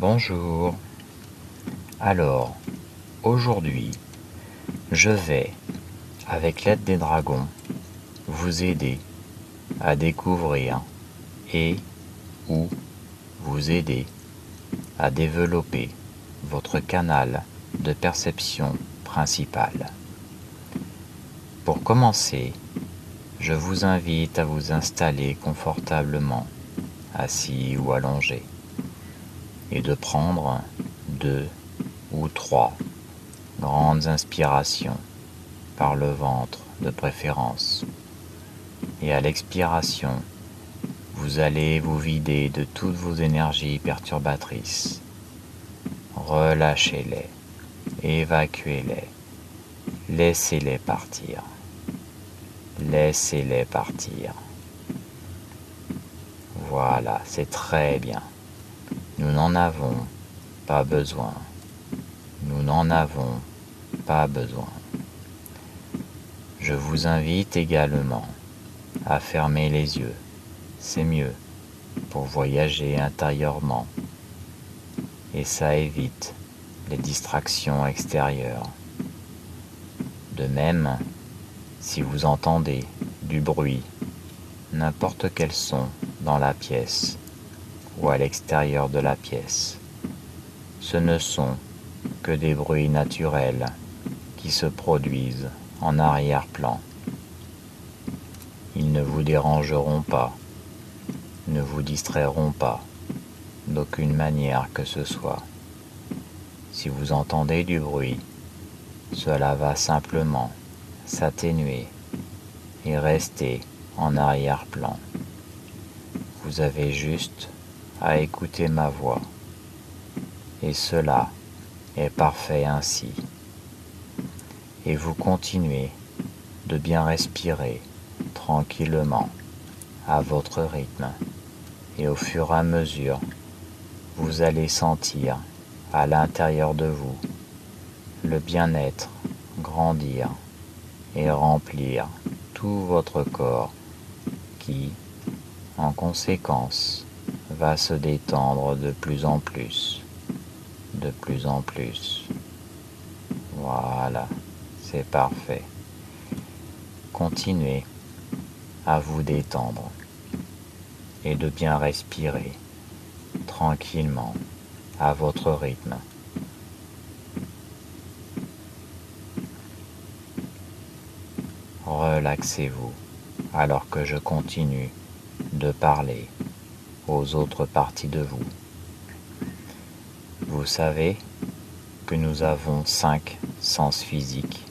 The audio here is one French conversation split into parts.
Bonjour. Alors, aujourd'hui, je vais, avec l'aide des dragons, vous aider à découvrir et ou vous aider à développer votre canal de perception principal. Pour commencer, je vous invite à vous installer confortablement, assis ou allongé, et de prendre 2 ou 3 grandes inspirations par le ventre de préférence. Et à l'expiration, vous allez vous vider de toutes vos énergies perturbatrices. Relâchez-les, évacuez-les, laissez-les partir. Laissez-les partir. Voilà, c'est très bien. Nous n'en avons pas besoin. Nous n'en avons pas besoin. Je vous invite également à fermer les yeux. C'est mieux pour voyager intérieurement et ça évite les distractions extérieures. De même, si vous entendez du bruit, n'importe quel son dans la pièce ou à l'extérieur de la pièce, ce ne sont que des bruits naturels qui se produisent en arrière-plan. Ils ne vous dérangeront pas, ne vous distrairont pas, d'aucune manière que ce soit. Si vous entendez du bruit, cela va simplement s'atténuer et rester en arrière-plan. Vous avez juste à écouter ma voix, et cela est parfait ainsi. Et vous continuez de bien respirer tranquillement à votre rythme, et au fur et à mesure, vous allez sentir à l'intérieur de vous le bien-être grandir et remplir tout votre corps qui, en conséquence, va se détendre de plus en plus, de plus en plus. Voilà, c'est parfait. Continuez à vous détendre et de bien respirer tranquillement à votre rythme. Relaxez-vous alors que je continue de parler aux autres parties de vous. Vous savez que nous avons 5 sens physiques.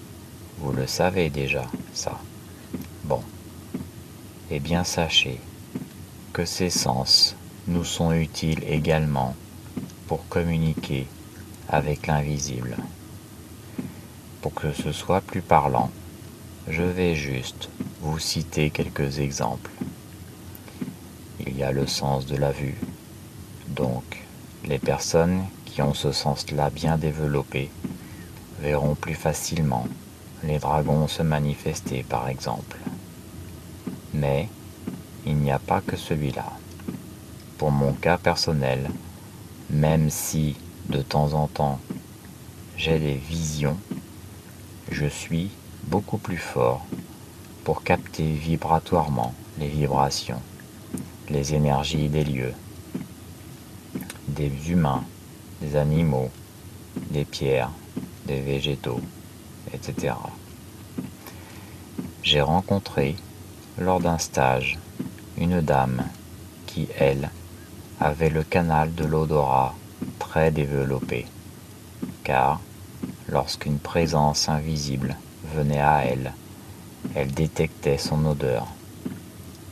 Vous le savez déjà, ça. Bon. Eh bien, sachez que ces sens nous sont utiles également pour communiquer avec l'invisible. Pour que ce soit plus parlant, je vais juste vous citer quelques exemples. Il y a le sens de la vue. Donc, les personnes qui ont ce sens-là bien développé verront plus facilement les dragons se manifester, par exemple. Mais il n'y a pas que celui-là. Pour mon cas personnel, même si de temps en temps j'ai des visions, je suis beaucoup plus fort pour capter vibratoirement les vibrations, les énergies des lieux, des humains, des animaux, des pierres, des végétaux, etc. J'ai rencontré, lors d'un stage, une dame qui, elle, avait le canal de l'odorat très développé, car lorsqu'une présence invisible venait à elle, elle détectait son odeur.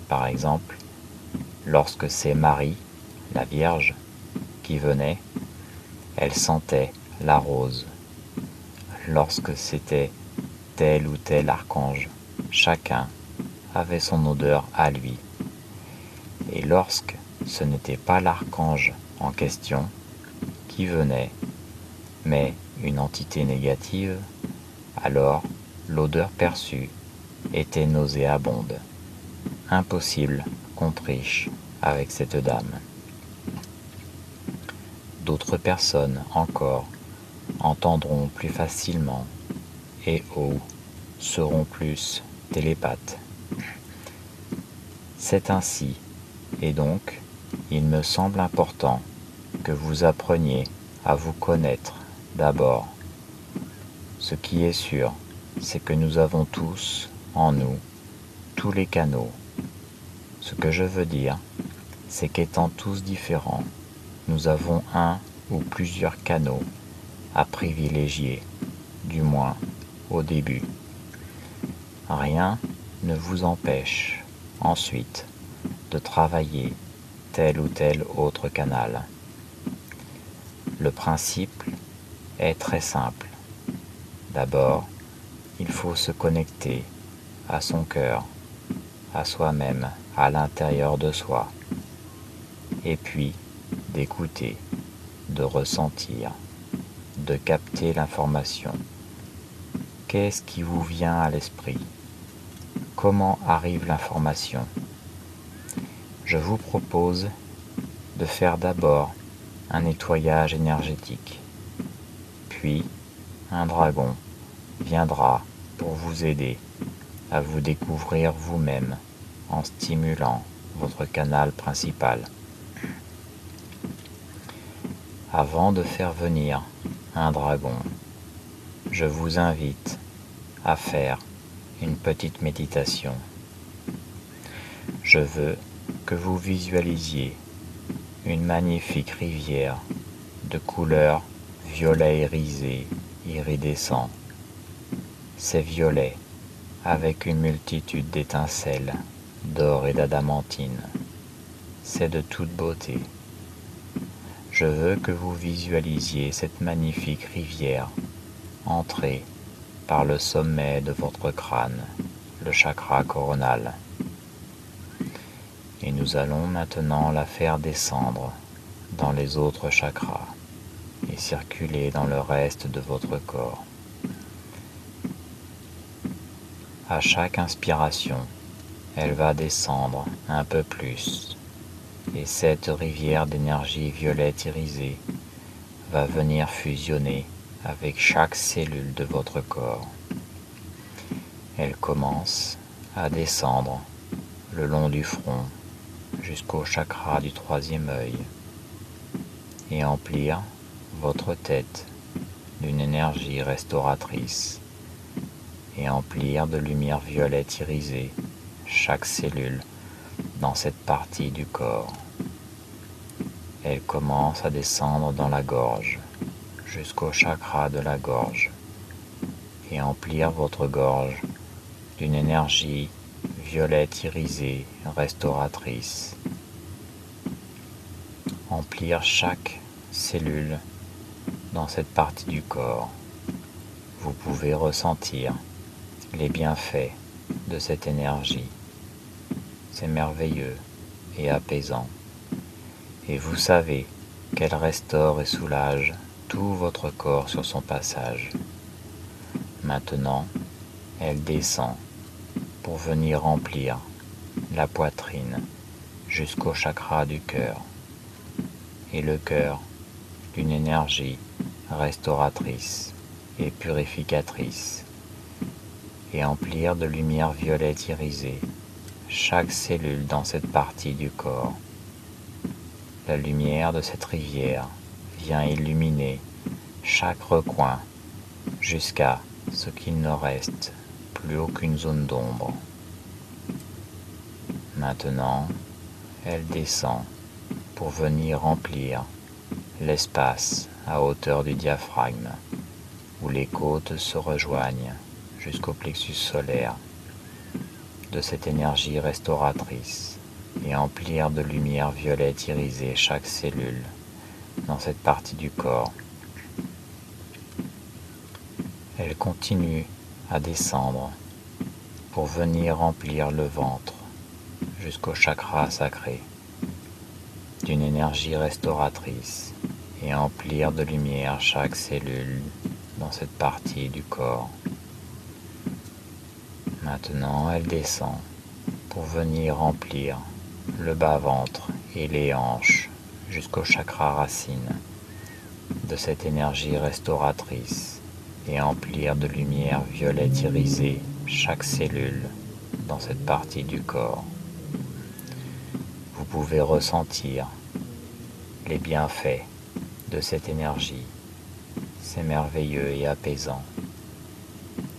Par exemple, lorsque c'est Marie, la Vierge, qui venait, elle sentait la rose. Lorsque c'était tel ou tel archange, chacun avait son odeur à lui. Et lorsque ce n'était pas l'archange en question qui venait, mais une entité négative, alors l'odeur perçue était nauséabonde. Impossible qu'on triche avec cette dame. d'autres personnes encore entendront plus facilement et ou seront plus télépathes. C'est ainsi, et donc, il me semble important que vous appreniez à vous connaître d'abord. Ce qui est sûr, c'est que nous avons tous en nous tous les canaux. Ce que je veux dire, c'est qu'étant tous différents, nous avons un ou plusieurs canaux à privilégier, du moins au début. Rien ne vous empêche ensuite de travailler tel ou tel autre canal. Le principe est très simple. D'abord, il faut se connecter à son cœur, à soi-même, à l'intérieur de soi, et puis d'écouter, de ressentir, de capter l'information. Qu'est-ce qui vous vient à l'esprit? Comment arrive l'information? Je vous propose de faire d'abord un nettoyage énergétique, puis un dragon viendra pour vous aider à vous découvrir vous-même en stimulant votre canal principal. Avant de faire venir un dragon, je vous invite à faire une petite méditation. Je veux que vous visualisiez une magnifique rivière de couleur violet irisé, iridescent. C'est violet avec une multitude d'étincelles d'or et d'adamantine. C'est de toute beauté. Je veux que vous visualisiez cette magnifique rivière entrer par le sommet de votre crâne, le chakra coronal. Et nous allons maintenant la faire descendre dans les autres chakras et circuler dans le reste de votre corps. À chaque inspiration, elle va descendre un peu plus, et cette rivière d'énergie violette irisée va venir fusionner avec chaque cellule de votre corps. Elle commence à descendre le long du front jusqu'au chakra du troisième œil et emplir votre tête d'une énergie restauratrice et emplir de lumière violette irisée chaque cellule dans cette partie du corps. Elle commence à descendre dans la gorge jusqu'au chakra de la gorge et emplir votre gorge d'une énergie violette irisée restauratrice. Emplir chaque cellule dans cette partie du corps. Vous pouvez ressentir les bienfaits de cette énergie. C'est merveilleux et apaisant. Et vous savez qu'elle restaure et soulage tout votre corps sur son passage. Maintenant, elle descend pour venir remplir la poitrine jusqu'au chakra du cœur et le cœur d'une énergie restauratrice et purificatrice et emplir de lumière violette irisée chaque cellule dans cette partie du corps. La lumière de cette rivière vient illuminer chaque recoin jusqu'à ce qu'il ne reste plus aucune zone d'ombre. Maintenant, elle descend pour venir remplir l'espace à hauteur du diaphragme, où les côtes se rejoignent jusqu'au plexus solaire de cette énergie restauratrice et emplir de lumière violette irisée chaque cellule dans cette partie du corps. Elle continue à descendre pour venir remplir le ventre jusqu'au chakra sacré d'une énergie restauratrice et emplir de lumière chaque cellule dans cette partie du corps. Maintenant, elle descend pour venir remplir le bas-ventre et les hanches jusqu'au chakra racine de cette énergie restauratrice et emplir de lumière violette irisée chaque cellule dans cette partie du corps. Vous pouvez ressentir les bienfaits de cette énergie. C'est merveilleux et apaisant.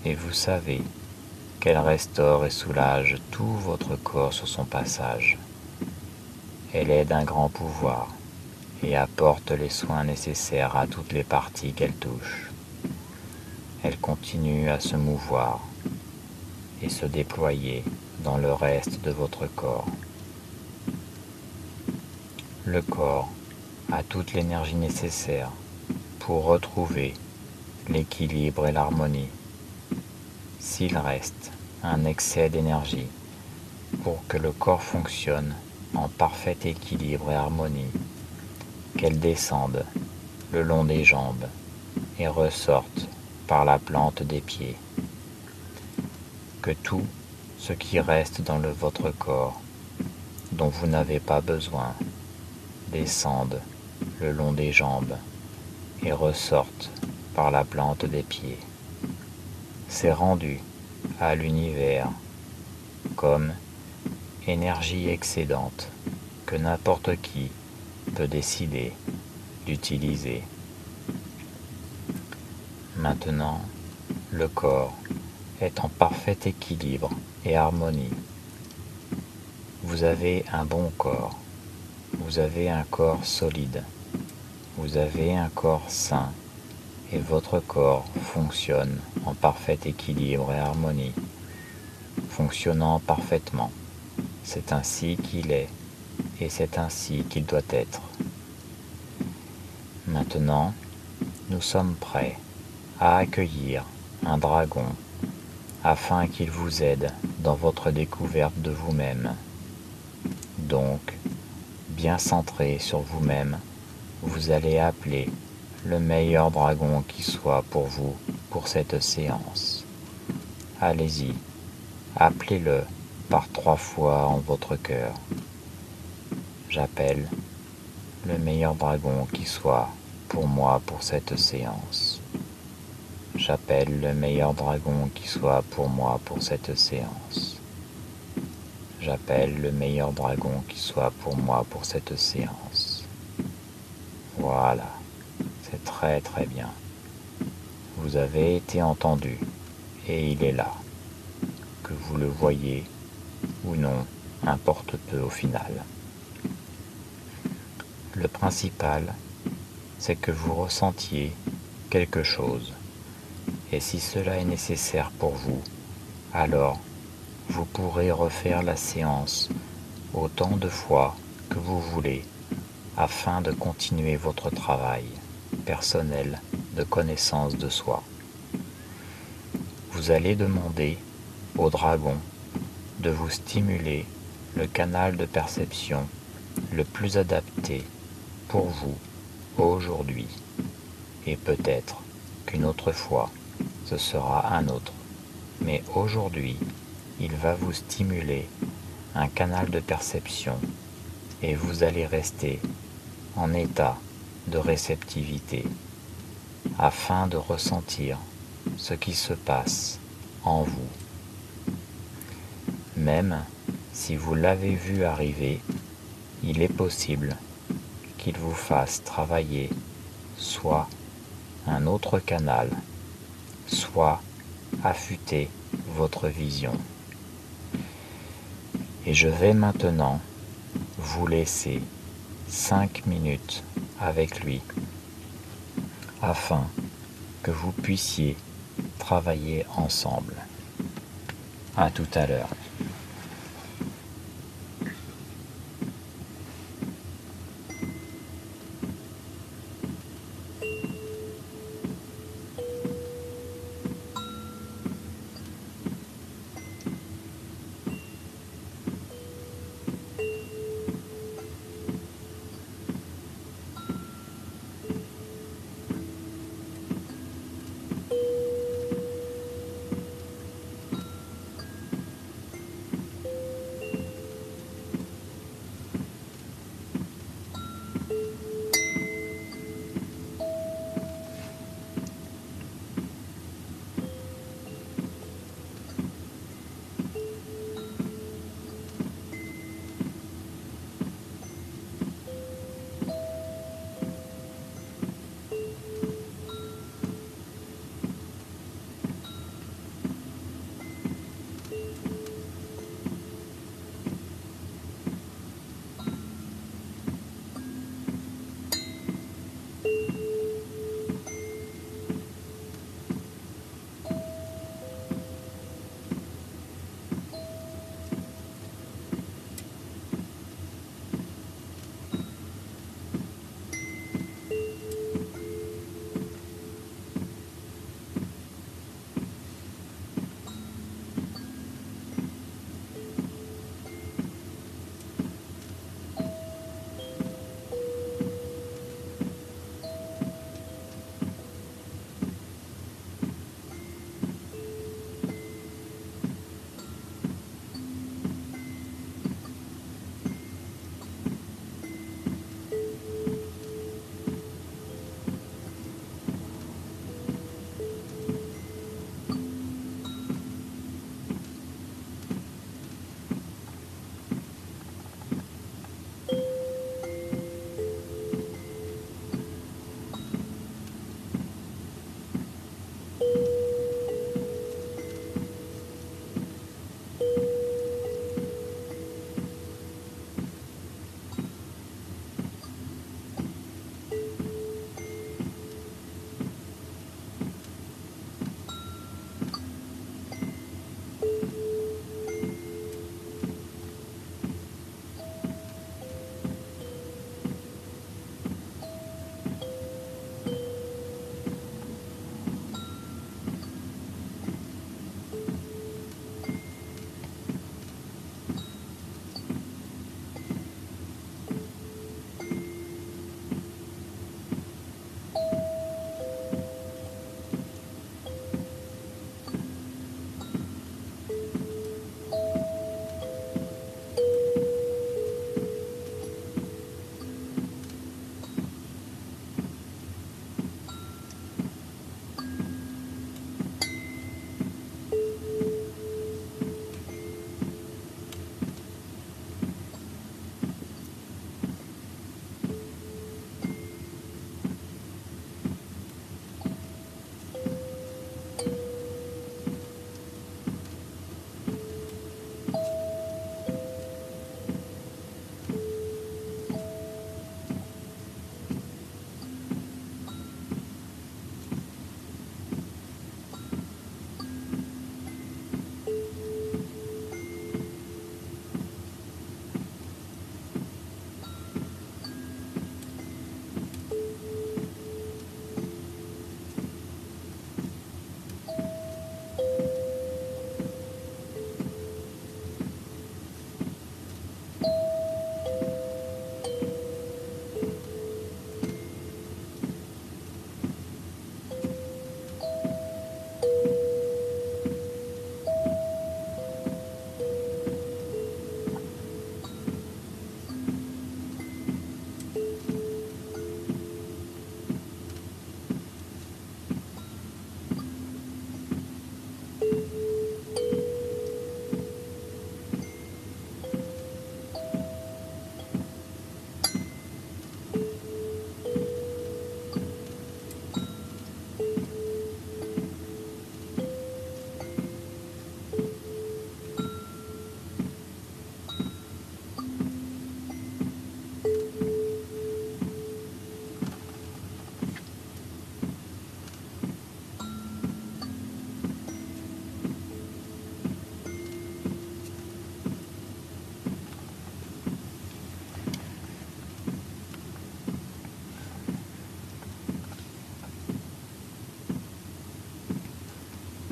Et vous savez qu'elle restaure et soulage tout votre corps sur son passage. Elle est d'un grand pouvoir et apporte les soins nécessaires à toutes les parties qu'elle touche. Elle continue à se mouvoir et se déployer dans le reste de votre corps. Le corps a toute l'énergie nécessaire pour retrouver l'équilibre et l'harmonie. S'il reste un excès d'énergie pour que le corps fonctionne en parfait équilibre et harmonie, qu'elle descende le long des jambes et ressorte par la plante des pieds. Que tout ce qui reste dans votre corps, dont vous n'avez pas besoin, descende le long des jambes et ressorte par la plante des pieds. C'est rendu à l'univers comme énergie excédente que n'importe qui peut décider d'utiliser. Maintenant, le corps est en parfait équilibre et harmonie. Vous avez un bon corps, vous avez un corps solide, vous avez un corps sain et votre corps fonctionne en parfait équilibre et harmonie, fonctionnant parfaitement. C'est ainsi qu'il est et c'est ainsi qu'il doit être. Maintenant, nous sommes prêts à accueillir un dragon afin qu'il vous aide dans votre découverte de vous-même. Donc, bien centré sur vous-même, vous allez appeler le meilleur dragon qui soit pour vous pour cette séance. Allez-y, appelez-le par 3 fois en votre cœur. J'appelle le meilleur dragon qui soit pour moi pour cette séance. J'appelle le meilleur dragon qui soit pour moi pour cette séance. J'appelle le meilleur dragon qui soit pour moi pour cette séance. Voilà, c'est très très bien. Vous avez été entendu et il est là. Que vous le voyez ou non, importe peu au final. Le principal, c'est que vous ressentiez quelque chose. Et si cela est nécessaire pour vous, alors vous pourrez refaire la séance autant de fois que vous voulez afin de continuer votre travail personnel de connaissance de soi. Vous allez demander au dragon de vous stimuler le canal de perception le plus adapté pour vous aujourd'hui et peut-être qu'une autre fois ce sera un autre, mais aujourd'hui il va vous stimuler un canal de perception et vous allez rester en état de réceptivité afin de ressentir ce qui se passe en vous. Même si vous l'avez vu arriver, il est possible qu'il vous fasse travailler soit un autre canal, soit affûter votre vision. Et je vais maintenant vous laisser 5 minutes avec lui afin que vous puissiez travailler ensemble. À tout à l'heure.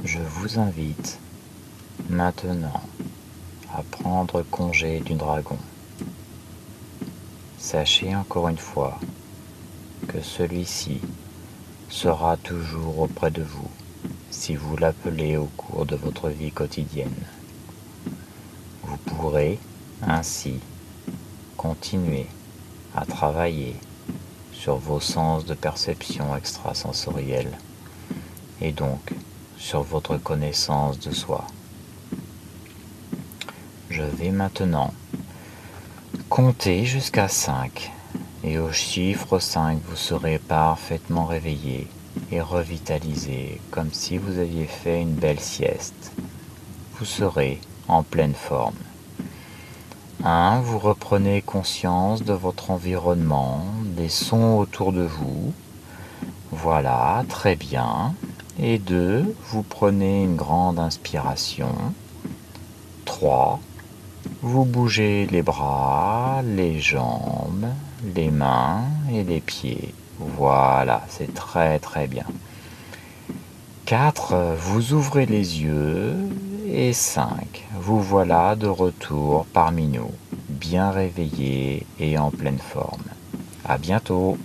je vous invite maintenant à prendre congé du dragon. Sachez encore une fois que celui-ci sera toujours auprès de vous si vous l'appelez au cours de votre vie quotidienne. Vous pourrez ainsi continuer à travailler sur vos sens de perception extrasensorielle et donc sur votre connaissance de soi. Je vais maintenant compter jusqu'à 5 et au chiffre 5 vous serez parfaitement réveillé et revitalisé comme si vous aviez fait une belle sieste. Vous serez en pleine forme. 1. Vous reprenez conscience de votre environnement, des sons autour de vous. Voilà, très bien. Et 2. Vous prenez une grande inspiration. 3. Vous bougez les bras, les jambes, les mains et les pieds. Voilà, c'est très très bien. 4. Vous ouvrez les yeux. Et 5. Vous voilà de retour parmi nous, bien réveillé et en pleine forme. À bientôt.